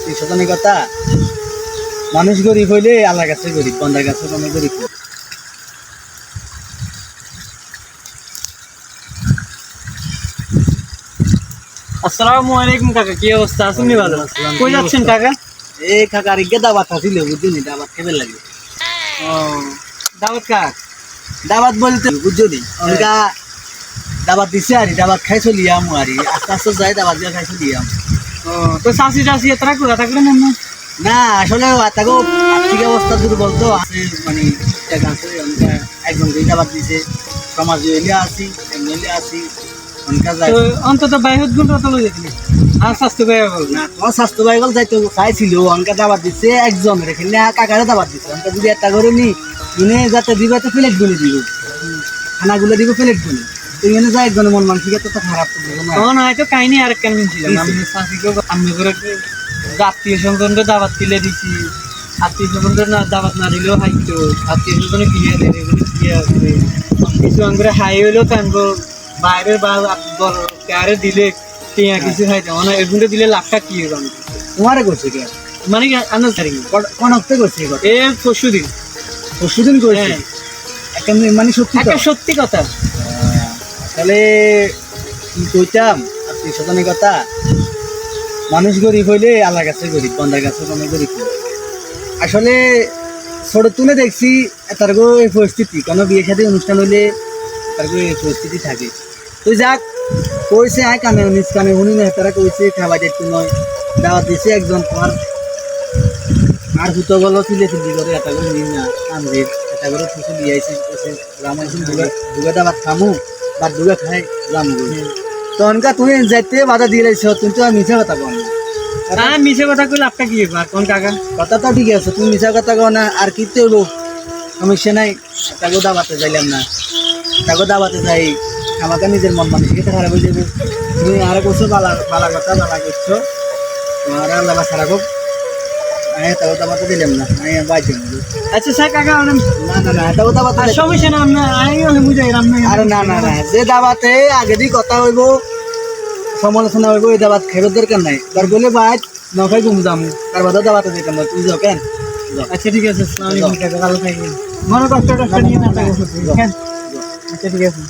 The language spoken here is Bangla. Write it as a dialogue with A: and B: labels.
A: আত্মীয় স্বজনের কথা। মানুষ গরিব হইলে আল্লাহর কাছে গরিব, বন্দার কাছে কোনো গরিব না।
B: আসসালামু আলাইকুম কাকা, কি অবস্থা? আছেন নি ভালো? কই যাচ্ছেন কাকা?
A: এই কাকার ইগে দাবাত আছিল, বুঝলি দাবাত খেতে লাগে।
B: ও, দাওয়াত কাক?
A: দাবাত বলতে বুঝলি ওনকা দাবাত দিছে আর দাবাত খাই চলিয়াম আর আস্তে আস্তে যাই দাবাত দিয়ে খাই চলিয়াম।
B: ও, তো চাষি টাসি এতটা করে থাকলেন না?
A: না আসলে তাকেও আর্থিক অবস্থা দুর্বল তো আছে, মানে টাকা আছে ওনকা একজন দাবাত দিছে, সমাজ হইলে আসি এমনি আসি ওনকা যাই।
B: তো অন্তত বাইহত গুণ তো লই যেতে আর স্বাস্থ্য ব্যয় বল
A: না তোমার স্বাস্থ্য ভাই গল যাইতে চাইছিল, অনকা দাবাত দিচ্ছে একজন রেখে না কাকারে দাবাত দিচ্ছে। অনকা যদি একটা করে নি দিনে যাতে দিবে তো প্লেট গুলি দিব, খানাগুলো দিব প্লেট গুলি। তো এখানে যাই একজনের মন মানসিকতা তো খারাপ তো দেবো না।
B: তখন হয়তো কাহিনী আর কেমন ছিল, আমি চাষিকে আমি করে আত্মীয় স্বজনকে দাওয়াত দিলে দিছি, আত্মীয় স্বজনদের না দাওয়াত না দিলেও হাইতো, আত্মীয় স্বজনে বিয়ে দেয় এগুলো বিয়ে আছে কিছু করে হাই হইলেও টানবো বাইরের বা কারে দিলে টিয়া কিছু খাইতে মানে এগুলো দিলে লাখটা কি হবে
A: তোমারে করছে কে?
B: মানে কি আন্দাজ তারিখ
A: কোন হপ্তে করছে
B: এ পরশুদিন
A: পরশুদিন করছে? একটা মানে সত্যি তো?
B: একটা সত্যি কথা।
A: তাহলে কি কইতাম আত্মীয় স্বজনের কথা। মানুষ গরিব হইলে আল্লাহর কাছে গরিব, বন্দার কাছে কোনো গরিব না। আসলে ছোট তুলে দেখছি তারগো এই পরিস্থিতি, কোনো বিয়ে শাদী অনুষ্ঠান হইলে তারগো এই পরিস্থিতি থাকে। তুই যাক কইছে আয় কানে নিজ কানে শুনি না, তারা কইছে খাওয়া যাইতে নয়, দাওয়াত দিছে একজন তোমার আর হুতো গেল তুলে তুলি করে এটা করে নিন না আমরির এটা করে ফুসু দিয়ে আইছি আমার দুগে দাবাত খামু বা দুগে খাই যামু। তখনকা তুমি যাইতে বাধা দিয়ে লাইছ, তুমি তো মিছা কথা কও না।
B: হ্যাঁ মিশে কথা কইলে আপনার কি হবে কোন কাকা?
A: কথা তো ঠিক আছে, তুমি মিছা কথা কও না আর কি তো সমস্যা নাই। তাকে দাবাতে যাইলাম না, তাকে দাবাতে যাই আমাকে নিজের মন মানসিকতা খারাপ হয়ে যাবে। তুমি আর করছো বালা বালা কথা বালা করছো, তোমার আল্লাহ খারাপ হোক। আমি তাকে দাবাতে দিলাম না, আমি বাইরে।
B: আচ্ছা স্যার কাকা
A: না না না তাকে দাবাতে
B: সমস্যা না, আপনার আমি বুঝাই রান্না।
A: আরে না না না, যে দাবাতে আগে দিয়ে কথা হইব সমালোচনা হইব এই দাবাত খাইবার দরকার নাই। তার বলে বাইর নখাই ঘুম যাম, তার বাদে দাবাতে যেতাম না, তুই যাও কেন?
B: আচ্ছা ঠিক আছে, আসসালামু আলাইকুম কাকা, ভালো থাকবেন। মনে কষ্ট নিয়ে না, আচ্ছা ঠিক আছে।